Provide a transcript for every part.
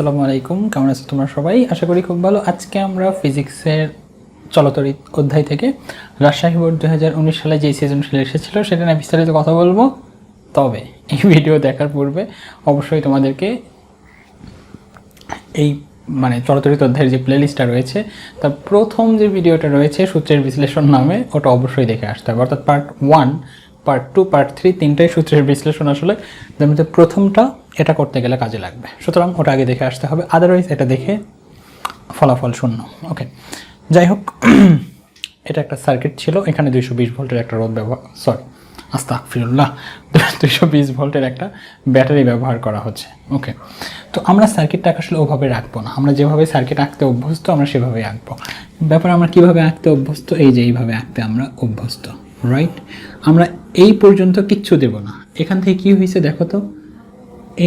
আসসালামু আলাইকুম, কেমন আছো তোমরা সবাই? আশা করি খুব ভালো। আজকে আমরা ফিজিক্সের চলতরিৎ অধ্যায় থেকে রাজশাহী বোর্ড 2019 সালে যে সৃজনশীল এসেছিল সেটা নিয়ে বিস্তারিত কথা বলবো। তবে এই ভিডিও দেখার পূর্বে অবশ্যই তোমাদেরকে এই চলতরিৎ অধ্যায়ের যে প্লেলিস্টটা রয়েছে তার প্রথম যে ভিডিওটা রয়েছে সূত্রের বিশ্লেষণ নামে, ওটা অবশ্যই দেখে আসতে হবে। অর্থাৎ পার্ট 1, পার্ট 2, পার্ট 3 তিনটাই সূত্রের বিশ্লেষণ। আসলে যার মধ্যে প্রথমটা এটা করতে গেলে কাজে লাগবে, সুতরাং ওটা আগে দেখে আসতে হবে, আদারওয়াইজ এটা দেখে ফলাফল শূন্য। ওকে, যাই হোক, এটা একটা সার্কিট ছিল, এখানে 220 ভোল্টের একটা রোধ আস্তাগফিরুল্লাহ 220 ভোল্টের একটা ব্যাটারি ব্যবহার করা হচ্ছে। ওকে, তো আমরা সার্কিটটাকে আসলে ওভাবে রাখবো না, আমরা যেভাবে সার্কিট আঁকতে অভ্যস্ত আমরা সেভাবেই আঁকবো। ব্যাপারে আমরা কীভাবে আঁকতে অভ্যস্ত, এই যে এইভাবে আঁকতে আমরা অভ্যস্ত, রাইট? আমরা এই পর্যন্ত কিচ্ছু দেব না। এখান থেকে কী হয়েছে দেখো তো,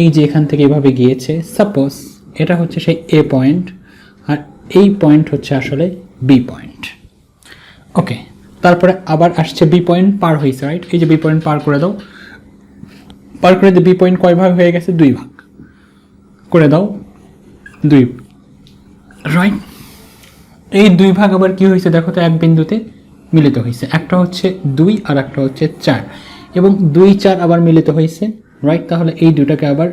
এই যে এখান থেকে এভাবে গিয়েছে, সাপোজ এটা হচ্ছে সেই এ পয়েন্ট আর এই পয়েন্ট হচ্ছে আসলে বি পয়েন্ট। ওকে, তারপরে আবার আসছে বি পয়েন্ট পার হয়েছে, রাইট? এই যে বি পয়েন্ট পার করে দাও, পার করে দিয়ে বি পয়েন্ট কয় ভাগ হয়ে গেছে? 2 ভাগ করে দাও, 2, রাইট? এই 2 ভাগ আবার কি হয়েছে দেখো তো, এক বিন্দুতে মিলিত হয়েছে। একটা হচ্ছে 2 আর একটা হচ্ছে 4, এবং 2, 4 আবার মিলিত হয়েছে, রাইট? তাহলে এই দুটাকে আবার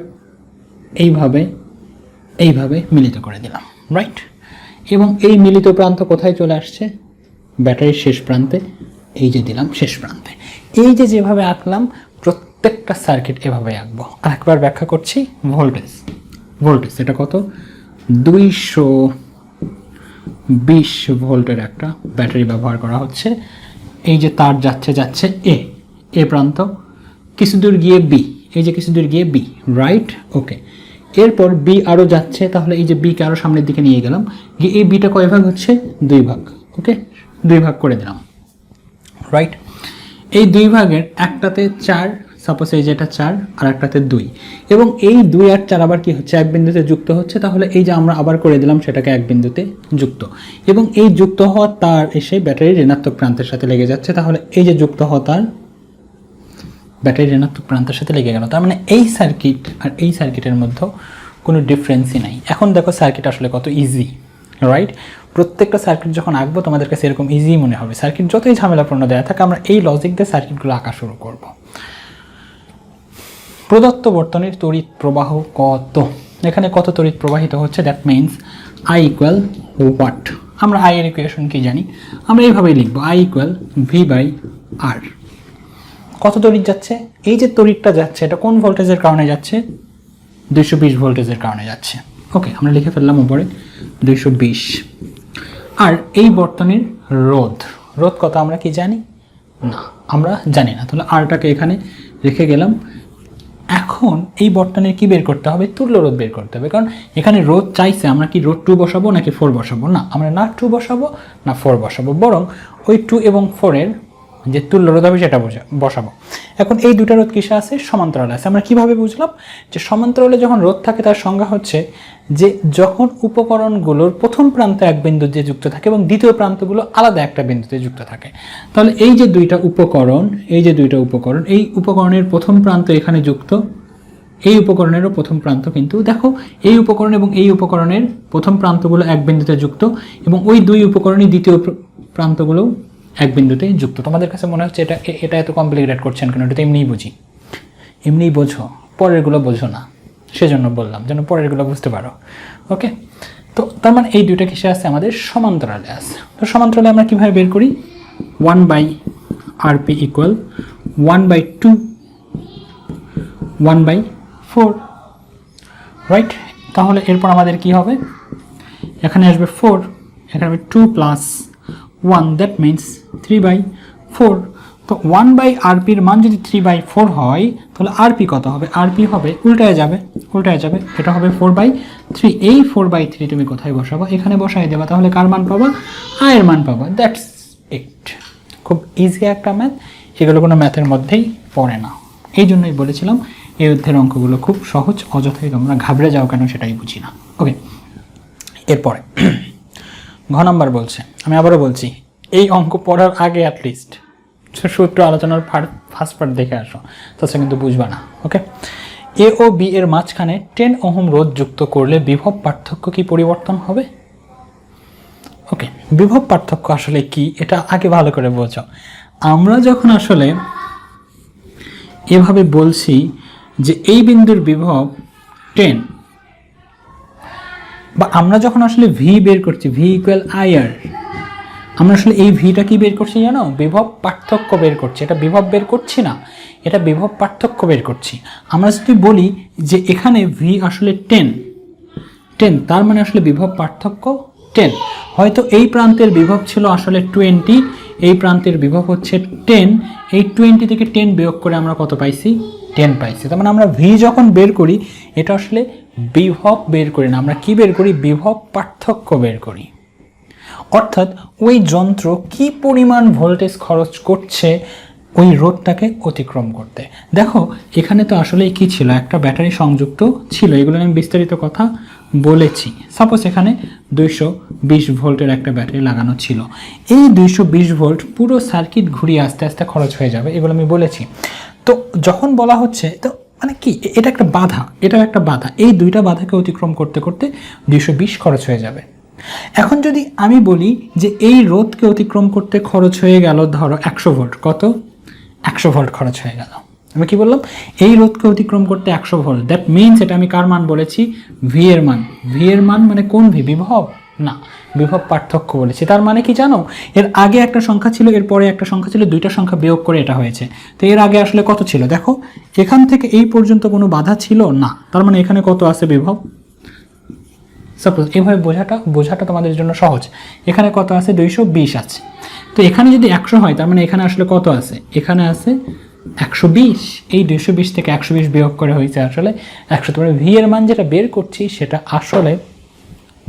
এইভাবে মিলিত করে দিলাম, রাইট? এবং এই মিলিত প্রান্ত কোথায় চলে আসছে? ব্যাটারির শেষ প্রান্তে, এই যে দিলাম শেষ প্রান্তে। এই যে যেভাবে আঁকলাম প্রত্যেকটা সার্কিট এভাবে আঁকবো। আরেকবার ব্যাখ্যা করছি। ভোল্টেজ এটা কত? 220 ভোল্টের একটা ব্যাটারি ব্যবহার করা হচ্ছে। এই যে তার যাচ্ছে এ প্রান্ত, কিছু দূর গিয়ে বি, এই যে কিছু দূর গিয়ে বি, রাইট? ওকে, এরপর বি আরও যাচ্ছে, তাহলে এই যে বিকে আরও সামনের দিকে নিয়ে গেলাম, গিয়ে এই বিটা কয় ভাগ হচ্ছে? 2 ভাগ। ওকে, 2 ভাগ করে দিলাম, রাইট? এই 2 ভাগের একটাতে 4, সাপোজ এই যে এটা 4 আর একটাতে 2, এবং এই 2 আর 4 আবার কি হচ্ছে? এক বিন্দুতে যুক্ত হচ্ছে। তাহলে এই যে আমরা আবার করে দিলাম সেটাকে এক বিন্দুতে যুক্ত, এবং এই যুক্ত হওয়া তার এসে ব্যাটারির ঋণাত্মক প্রান্তের সাথে লেগে যাচ্ছে। তাহলে এই যে যুক্ত হওয়া তার ব্যাটারির ঋণাত্মক প্রান্তের সাথে লেগে গেল। তার মানে এই সার্কিট আর এই সার্কিটের মধ্যে কোনো ডিফারেন্সই নাই। এখন দেখো সার্কিট আসলে কত ইজি, রাইট? প্রত্যেকটা সার্কিট যখন আঁকবো তোমাদের কাছে এরকম ইজি মনে হবে। সার্কিট যতই ঝামেলাপূর্ণ দেওয়া থাকে, আমরা এই লজিক দিয়ে সার্কিটগুলো আঁকা শুরু করব। প্রদত্ত বর্তনীর তড়িৎ প্রবাহ কত? এখানে কত তড়িৎ প্রবাহিত হচ্ছে, that means I equal what? আমরা আই এর ইকুয়েশন কি জানি? আমরা এইভাবেই লিখবো, আই ইকুয়াল ভি বাই আর। কত তড়িৎ যাচ্ছে? এই যে তড়িৎটা যাচ্ছে এটা কোন ভোল্টেজের কারণে যাচ্ছে? 220 ভোল্টেজের কারণে যাচ্ছে। ওকে, আমরা লিখে ফেললাম উপরে 220। আর এই বর্তনীর রোধ কত আমরা কি জানি? না, আমরা জানি না। তাহলে আরটাকে এখানে রেখে গেলাম। এখন এই বর্তনীর কি বের করতে হবে? তুল্য রোধ বের করতে হবে, কারণ এখানে রোধ চাইছে। আমরা কি রোধ 2 বসাবো নাকি 4 বসাবো? না, আমরা না 2 বসাবো না 4 বসাবো, বরং ওই 2 এবং 4 এর যে তুল্য রোধ হবে সেটা বসাবো। এখন এই দুটা রোধ কিসে আছে? সমান্তরালে আছে। আমরা কিভাবে বুঝলাম যে সমান্তরালে যখন রোধ থাকে তার সংজ্ঞা হচ্ছে যে যখন উপকরণগুলোর প্রথম প্রান্ত এক বিন্দুতে যুক্ত থাকে এবং দ্বিতীয় প্রান্তগুলো আলাদা একটা বিন্দুতে যুক্ত থাকে। তাহলে এই যে দুইটা উপকরণ, এই উপকরণের প্রথম প্রান্ত এখানে যুক্ত, এই উপকরণেরও প্রথম প্রান্ত কিন্তু দেখো, এই উপকরণ এবং এই উপকরণের প্রথম প্রান্তগুলো এক বিন্দুতে যুক্ত, এবং ওই দুই উপকরণই দ্বিতীয় প্রান্তগুলো এক বিন্দুতে যুক্ত। তোমাদের কাছে মনে হচ্ছে এটা এত কমপ্লিকেটেড করছেন কেন? এটা তো এমনিই বুঝি, এমনিই বোঝো, পরেরগুলো বোঝো না, সেজন্য বললাম যেন পরেরগুলো বুঝতে পারো। ওকে, তো তার মানে এই দুইটা কিসে আছে? আমাদের সমান্তরালে আছে। তো সমান্তরালে আমরা কীভাবে বের করি? 1/RP equal 1/2 1/4, right? তাহলে এরপর আমাদের কি হবে? এখানে আসবে 4, এখানে হবে 2 + 1, দ্যাট মিনস 3/4। তো 1/RPর মান যদি 3/4 হয়, তাহলে আরপি কত হবে? আরপি হবে উল্টায় যাবে, এটা হবে 4/3। এই 4/3 তুমি কোথায় বসাবো? এখানে বসাই দেবা। তাহলে কার মান পাবা? আয়ের মান পাবা। That's it. খুব ইজি একটা ম্যাথ, এগুলো কোনো ম্যাথের মধ্যেই পড়ে না। এই জন্যই বলেছিলাম এই অধ্যায়ের অঙ্কগুলো খুব সহজ, অযথাই তোমরা ঘাবড়ে যাও কেন সেটাই বুঝি না। ওকে, এরপরে ঘ নাম্বার বলছে, আমি আবারও বলছি, এই অঙ্ক পড়ার আগে অ্যাটলিস্ট সূত্র আলোচনার ফার্স্ট পার্ট দেখে আসো, তাছাড়া কিন্তু বুঝবা না। ওকে, এ ও বি এর মাঝখানে 10 ওহম রোধ যুক্ত করলে বিভব পার্থক্য কি পরিবর্তন হবে? ওকে, বিভব পার্থক্য আসলে কি এটা আগে ভালো করে বোঝো। আমরা যখন আসলে এভাবে বলছি যে এই বিন্দুর বিভব 10, বা আমরা যখন আসলে ভি বের করছি, ভি ইকুয়াল আইআর, আমরা আসলে এই ভিটা কি বের করছি জানো? বিভব পার্থক্য বের করছি। এটা বিভব বের করছি না, এটা বিভব পার্থক্য বের করছি। আমরা যদি বলি যে এখানে ভি আসলে 10, তার মানে আসলে বিভব পার্থক্য 10। হয়তো এই প্রান্তের বিভব ছিল আসলে 20, এই প্রান্তের বিভব হচ্ছে 10, এই 20 থেকে 10 বিয়োগ করে আমরা কত পাইছি? 10 পাইছি। তার মানে আমরা ভি যখন বের করি এটা আসলে বিভব বের করি না, আমরা কি বের করি? বিভব পার্থক্য বের করি। অর্থাৎ ওই যন্ত্র কি পরিমাণ ভোল্টেজ খরচ করছে ওই রোধটাকে অতিক্রম করতে। দেখো এখানে তো আসলে কি ছিল, একটা ব্যাটারি সংযুক্ত ছিল, এগুলো আমি বিস্তারিত কথা বলেছি। সাপোজ এখানে 220 ভোল্টের একটা ব্যাটারি লাগানো ছিল, এই 220 ভোল্ট পুরো সার্কিট ঘুরিয়ে আস্তে আস্তে খরচ হয়ে যাবে, এগুলো আমি বলেছি। তো যখন বলা হচ্ছে, তো মানে কি, এটা একটা বাধা, এটাও একটা বাধা, এই দুইটা বাধাকে অতিক্রম করতে করতে 220 খরচ হয়ে যাবে। এখন যদি আমি বলি যে এই রোধকে অতিক্রম করতে খরচ হয়ে গেল ধরো 100 ভোল্ট, কত? 100 ভোল্ট খরচ হয়ে গেল। আমি কি বললাম? এই রোধকে অতিক্রম করতে 100 ভোল্ট, দ্যাট মিনস এটা আমি কার মান বলেছি? ভি এর মান। ভি এর মান মানে কোন ভি? বিভব না, বিভব পার্থক্য বলেছি। তার মানে কি জানো, এর আগে একটা সংখ্যা ছিল, এর পরে একটা সংখ্যা ছিল, দুইটা সংখ্যা বিয়োগ করে এটা হয়েছে। তো এর আগে আসলে কত ছিল দেখো, এখান থেকে এই পর্যন্ত কোনো বাধা ছিল না, তার মানে এখানে কত আছে বিভব? সাপোজ এভাবে বোঝাটা তোমাদের জন্য সহজ। এখানে কত আছে? 220 আছে। তো এখানে যদি 100 হয় তার মানে এখানে আসলে কত আছে? এখানে আছে 120। এই 220 থেকে 120 বিয়োগ করে হয়েছে আসলে 100। তারপরে ভি এর মান যেটা বের করছি সেটা আসলে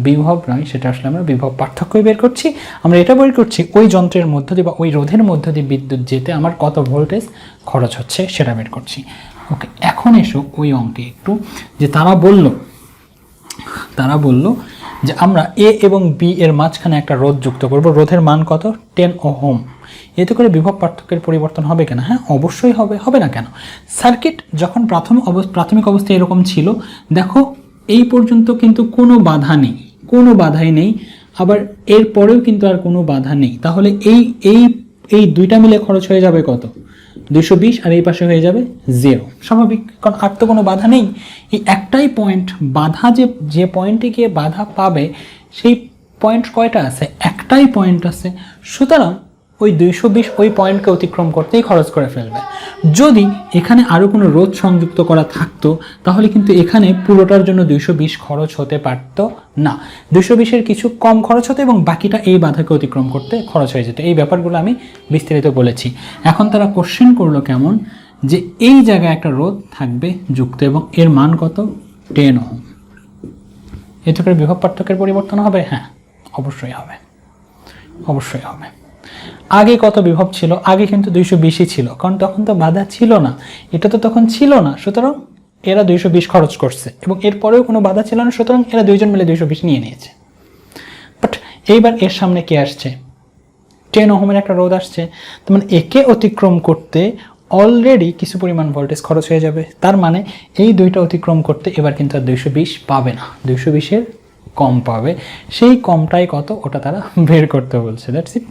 বিভব নয়, সেটা আসলে আমরা বিভব পার্থক্যই বের করছি। আমরা এটা বের করছি ওই যন্ত্রের মধ্য দিয়ে বা ওই রোধের মধ্য দিয়ে বিদ্যুৎ যেতে আমার কত ভোল্টেজ খরচ হচ্ছে সেটা বের করছি। ওকে, এখন এসো ওই অঙ্কে একটু, যে তারা বলল যে আমরা এ এবং বি এর মাঝখানে একটা রোধ যুক্ত করব, রোধের মান কত? 10 ওহম। এতে করে বিভব পার্থক্যের পরিবর্তন হবে কেন? হ্যাঁ অবশ্যই হবে, হবে না কেন? সার্কিট যখন প্রাথমিক অবস্থায় এরকম ছিল, দেখো এই পর্যন্ত কিন্তু কোনো বাধা নেই, কোনো বাধাই নেই, আবার এর পরেও কিন্তু আর কোনো বাধা নেই। তাহলে এই এই এই দুইটা মিলে খরচ হয়ে যাবে কত? 220, আর এই পাশে হয়ে যাবে 0। স্বাভাবিক, কারণ আর তো কোনো বাধা নেই। এই একটাই পয়েন্ট বাধা, যে পয়েন্টে গিয়ে বাধা পাবে সেই পয়েন্ট কয়টা আছে? একটাই পয়েন্ট আছে। সুতরাং ওই 220 ওই পয়েন্টকে অতিক্রম করতেই খরচ করে ফেলবে। যদি এখানে আরও কোনো রোধ সংযুক্ত করা থাকতো তাহলে কিন্তু এখানে পুরোটার জন্য 220 খরচ হতে পারত না, 220-এর কিছু কম খরচ হতো এবং বাকিটা এই বাধাকে অতিক্রম করতে খরচ হয়ে যেত। এই ব্যাপারগুলো আমি বিস্তারিত বলেছি। এখন তারা কোশ্চেন করলো কেমন, যে এই জায়গায় একটা রোধ থাকবে যুক্ত এবং এর মান কত? 10 ওহম। এতে করে বিভব পার্থক্যের পরিবর্তন হবে? হ্যাঁ অবশ্যই হবে, অবশ্যই হবে। আগে কত বিভব ছিল? আগে কিন্তু 220ই ছিল, কারণ তখন তো বাধা ছিল না, এটা তো তখন ছিল না। সুতরাং এরা 220 খরচ করছে এবং এরপরেও কোনো বাধা ছিল না, সুতরাং এরা দুইজন মিলে 220 নিয়ে নিয়েছে। বাট এইবার এর সামনে কে আসছে? 10 ওহমের একটা রোধ আসছে। তার মানে একে অতিক্রম করতে অলরেডি কিছু পরিমাণ ভোল্টেজ খরচ হয়ে যাবে। তার মানে এই দুইটা অতিক্রম করতে এবার কিন্তু আর 220 পাবে না, 220-এর কম পাবে। সেই কমটাই কত ওটা তারা বের করতে বলছে। That's it.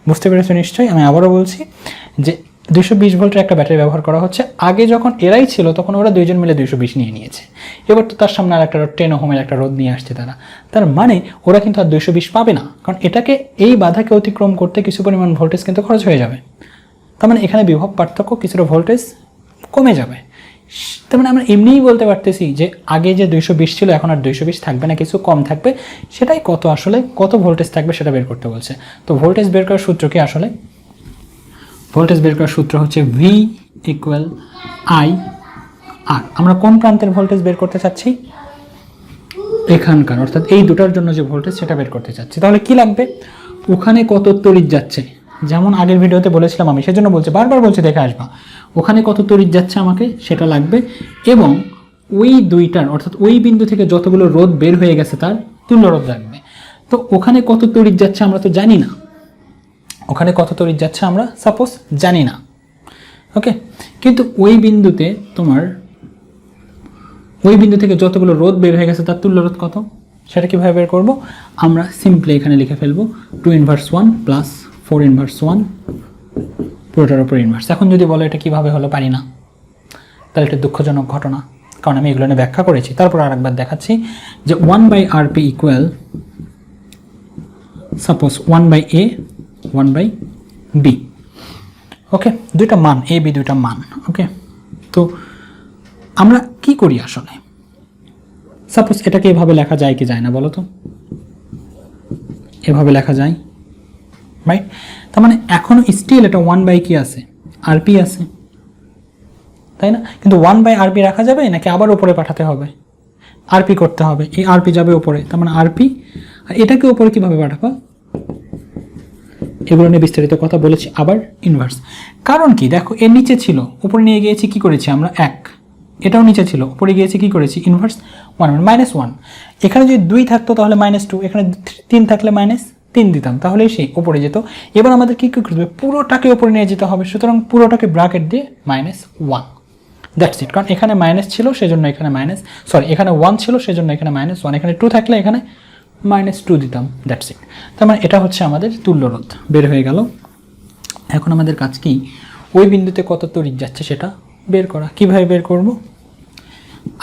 বুঝতে পেরেছো নিশ্চয়ই? আমি আবারও বলছি যে 220 ভোল্টের একটা ব্যাটারি ব্যবহার করা হচ্ছে। আগে যখন এরাই ছিল তখন ওরা দুইজন মিলে 220 নিয়ে নিয়েছে। এবার তো তার সামনে আর একটা 10 ওহমের একটা রোধ নিয়ে আসছে তারা। তার মানে ওরা কিন্তু আর 220 পাবে না, কারণ এটাকে, এই বাধাকে অতিক্রম করতে কিছু পরিমাণ ভোল্টেজ কিন্তু খরচ হয়ে যাবে। তার মানে এখানে বিভব পার্থক্য কিছুটা ভোল্টেজ কমে যাবে। তার মানে আমরা এমনিই বলতে পারতেছি যে আগে যে 220 ছিল এখন আর 220 থাকবে না, কিছু কম থাকবে। সেটাই কত, আসলে কত ভোল্টেজ থাকবে সেটা বের করতে বলছে। তো ভোল্টেজ বের করার সূত্র কি? আসলে ভোল্টেজ বের করার সূত্র হচ্ছে ভি ইকুয়াল আই আর। আমরা কোন প্রান্তের ভোল্টেজ বের করতে চাচ্ছি? এখানকার, অর্থাৎ এই দুটার জন্য যে ভোল্টেজ সেটা বের করতে চাচ্ছি। তাহলে কি লাগবে? ওখানে কত তড়িৎ যাচ্ছে, যেমন আগের ভিডিওতে বলেছিলাম আমি, সেজন্য বলছি, বারবার বলছি দেখে আসবা। ওখানে কত তড়িৎ যাচ্ছে আমাকে সেটা লাগবে, এবং ওই দুইটার, অর্থাৎ ওই বিন্দু থেকে যতগুলো রোধ বের হয়ে গেছে তার তুল্য রোধ লাগবে। তো ওখানে কত তড়িৎ যাচ্ছে আমরা তো জানি না, ওখানে কত তড়িৎ যাচ্ছে আমরা সাপোজ জানি না। ওকে, কিন্তু ওই বিন্দুতে তোমার ওই বিন্দু থেকে যতগুলো রোধ বের হয়ে গেছে তার তুল্য রোধ কত, সেটা কীভাবে বের করব? আমরা সিম্পলি এখানে লিখে ফেলবো 2 × 1 প্লাস 4 × 1 পুরোটার উপর ইনভার্স। এখন যদি বলো এটা কীভাবে হলো, পারি না, তাহলে এটা দুঃখজনক ঘটনা, কারণ আমি এগুলো নিয়ে ব্যাখ্যা করেছি। তারপর আরেকবার দেখাচ্ছি যে 1/RP equal suppose 1/A 1/B। ওকে, দুইটা মান A B দুইটা মান। ওকে, তো আমরা কি করি আসলে, সাপোজ এটাকে এভাবে লেখা যায় কি যায় না বলো তো? এভাবে লেখা যায়, রাইট? তার মানে এখনো স্টিল এটা 1 কি আছে, RP আছে, তাই না? কিন্তু 1/RP রাখা যাবে নাকি আবার উপরে পাঠাতে হবে, RP করতে হবে, এই RP যাবে উপরে, তার মানে RP, আর এটাকে উপরে কিভাবে পাঠাবো এগুলো নিয়ে বিস্তারিত কথা বলেছি। আবার ইনভার্স, কারণ কি দেখো এর নিচে ছিল, উপরে নিয়ে গিয়েছি, কি করেছি আমরা 1, এটাও নিচে ছিল, উপরে গিয়েছি, কি করেছি ইনভার্স 1 -1। এখানে যদি 2 থাকতো তাহলে -2, এখানে 3 থাকলে -3 দিতাম, তাহলেই সেই উপরে যেত। এবার আমাদের কি করতে হবে, পুরোটাকে উপরে নিয়ে যেতে হবে, সুতরাং পুরোটাকে ব্র্যাকেট দিয়ে -1, দ্যাটস ইট। কারণ এখানে মাইনাস ছিল সেজন্য এখানে এখানে 1 ছিল সেজন্য এখানে -1, এখানে 2 থাকলে এখানে -2 দিতাম, দ্যাটস ইট। তার মানে এটা হচ্ছে আমাদের তুল্য রোধ বের হয়ে গেল। এখন আমাদের কাজ কি, ওই বিন্দুতে কত তড়িৎ যাচ্ছে সেটা বের করা। কিভাবে বের করব?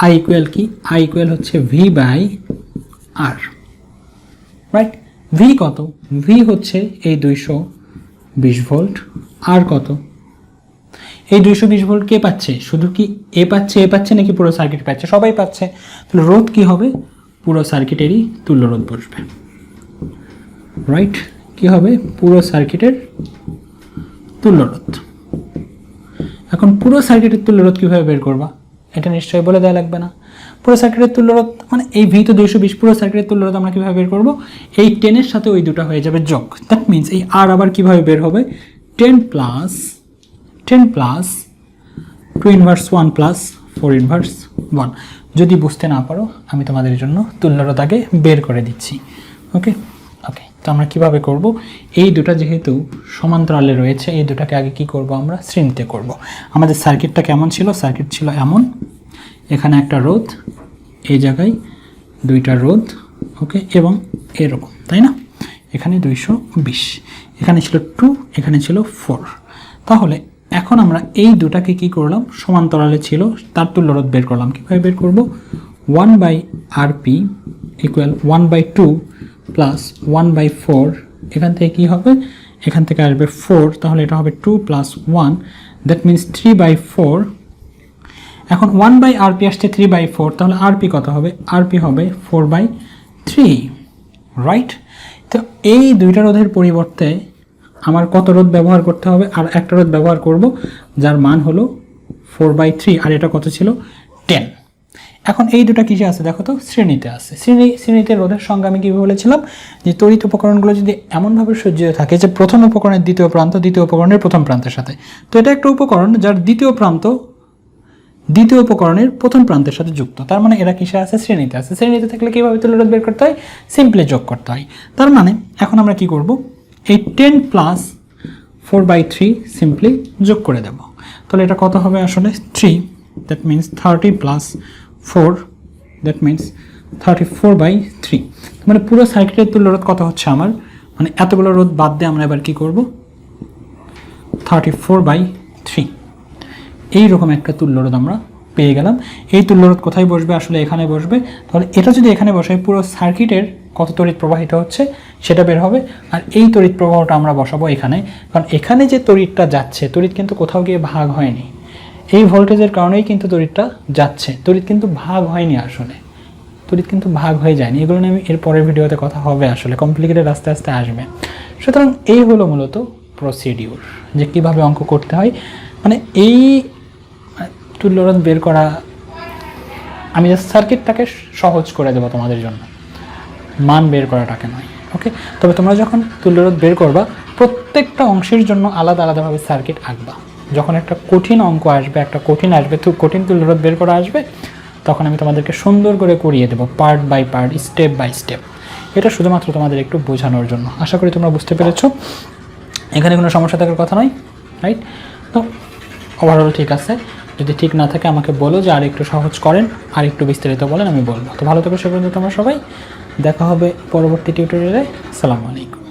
I ইকুয়াল কি, I ইকুয়াল হচ্ছে V/R, রাইট? V কত? V হচ্ছে এই 220 ভোল্ট। আর কত? এই 220 ভোল্ট কে পাচ্ছে? শুধু কি এ পাচ্ছে নাকি পুরো সার্কিট পাচ্ছে? সবাই পাচ্ছে। তাহলে রোধ কি হবে, পুরো সার্কিটেরই তুল্য রোধ বসবে, রাইট? কি হবে, পুরো সার্কিটের তুল্য রোধ। এখন পুরো সার্কিটের তুল্য রোধ কীভাবে বের করবা, এটা নিশ্চয়ই বলে দেওয়া লাগবে না। পুরো সার্কিটের তুল্য রোধ মানে এই ভি তো 220, পুরো সার্কিটের তুল্য রোধ আমরা কীভাবে বের করব, এই 10-এর সাথে ওই দুটো হয়ে যাবে যোগ। দ্যাট মিনস এই আর আবার কীভাবে বের হবে, 10 প্লাস 2 × 1 প্লাস 4 × 1। যদি বুঝতে না পারো আমি তোমাদের জন্য তুল্য রোধ আগে বের করে দিচ্ছি। ওকে, তো আমরা কিভাবে করব, এই দুটো যেহেতু সমান্তরালে রয়েছে, এই দুটাকে আগে কি করব, আমরা শ্রেণীতে করব। আমাদের সার্কিটটা কেমন ছিল, সার্কিট ছিল এমন, এখানে একটা রোধ, এই জায়গায় দুইটা রোধ, ওকে, এবং এরকম, তাই না? এখানে 220, এখানে ছিল 2, এখানে ছিল 4। তাহলে এখন আমরা এই দুটাকে কি করলাম, সমান্তরালে ছিল, তার তুল্য রোধ বের করলাম। কীভাবে বের করব, 1/RP ইকুয়াল 1/2 প্লাস 1/4। এখান থেকে কি হবে, এখান থেকে আসবে 4, তাহলে এটা হবে 2 + 1, দ্যাট মিনস 3/4। এখন 1/RP আসছে 3/4, তাহলে RP কত হবে, RP হবে 4/3, রাইট? তো এই দুইটা রোধের পরিবর্তে আমার কত রোধ ব্যবহার করতে হবে, আর একটা রোধ ব্যবহার করব যার মান হলো 4/3, আর এটা কত ছিল 10। এখন এই দুটো কিসে আছে দেখো তো, শ্রেণীতে আছে। শ্রেণীতে রোধের সংজ্ঞা আমি কীভাবে বলেছিলাম, যে তড়িৎ উপকরণগুলো যদি এমনভাবে সজ্জিত থাকে যে প্রথম উপকরণের দ্বিতীয় প্রান্ত দ্বিতীয় উপকরণের প্রথম প্রান্তের সাথে, তো এটা একটা উপকরণ যার দ্বিতীয় প্রান্ত দ্বিতীয় উপকরণের প্রথম প্রান্তের সাথে যুক্ত, তার মানে এরা কিসে আছে, শ্রেণীতে আছে। শ্রেণীতে থাকলে কীভাবে তুল্য রোধ বের করতে হয়, সিম্পলি যোগ করতে হয়। তার মানে এখন আমরা কি করব, এই 10 প্লাস 4/3 সিম্পলি যোগ করে দেব। তাহলে এটা কত হবে আসলে 3, that means 30 plus 4, that means 34/3। মানে পুরো সার্কিটের তুল্য রোধ কত হচ্ছে আমার, মানে এতগুলো রোধ বাদ দিয়ে আমরা এবার কি করব, 34/3। এইরকম একটা তুল্য রোধ আমরা পেয়ে গেলাম। এই তুল্য রোধ কোথায় বসবে, আসলে এখানে বসবে। তাহলে এটা যদি এখানে বসে, পুরো সার্কিটের কত তড়িৎ প্রবাহিত হচ্ছে সেটা বের হবে। আর এই তড়িৎ প্রবাহটা আমরা বসাবো এখানে, কারণ এখানে যে তড়িৎটা যাচ্ছে, তড়িৎ কিন্তু কোথাও গিয়ে ভাগ হয়নি, এই ভোল্টেজের কারণেই কিন্তু তড়িৎটা যাচ্ছে, তড়িৎ কিন্তু ভাগ হয়নি, আসলে তড়িৎ কিন্তু ভাগ হয়ে যায়নি। এগুলো নিয়ে আমি এর পরের ভিডিওতে কথা হবে, আসলে কমপ্লিকেটেড আস্তে আস্তে আসবে। সুতরাং এই হলো মূলত প্রসিডিউর, যে কীভাবে অঙ্ক করতে হয়। মানে এই তুল্য রোধ বের করা, আমি জাস্ট সার্কিটটাকে সহজ করে দেবো তোমাদের জন্য, মান বের করাটাকে নয়। ওকে, তবে তোমরা যখন তুল্য রোধ বের করবা, প্রত্যেকটা অংশের জন্য আলাদা আলাদাভাবে সার্কিট আঁকবা। যখন একটা কঠিন অঙ্ক আসবে, একটা কঠিন তুল্য রোধ বের করা আসবে, তখন আমি তোমাদেরকে সুন্দর করে করিয়ে দেবো, part by part, step by step. এটা শুধুমাত্র তোমাদের একটু বোঝানোর জন্য। আশা করি তোমরা বুঝতে পেরেছো, এখানে কোনো সমস্যা থাকার কথা নয়, রাইট? তো ওভারঅল ঠিক আছে। যদি ঠিক না থাকে আমাকে বলো যে আর একটু সহজ করেন, আর একটু বিস্তারিত বলেন, আমি বলবো। তো ভালো থেকো সে পর্যন্ত তোমরা সবাই, দেখা হবে পরবর্তী টিউটোরিয়ালে। আসসালামু আলাইকুম।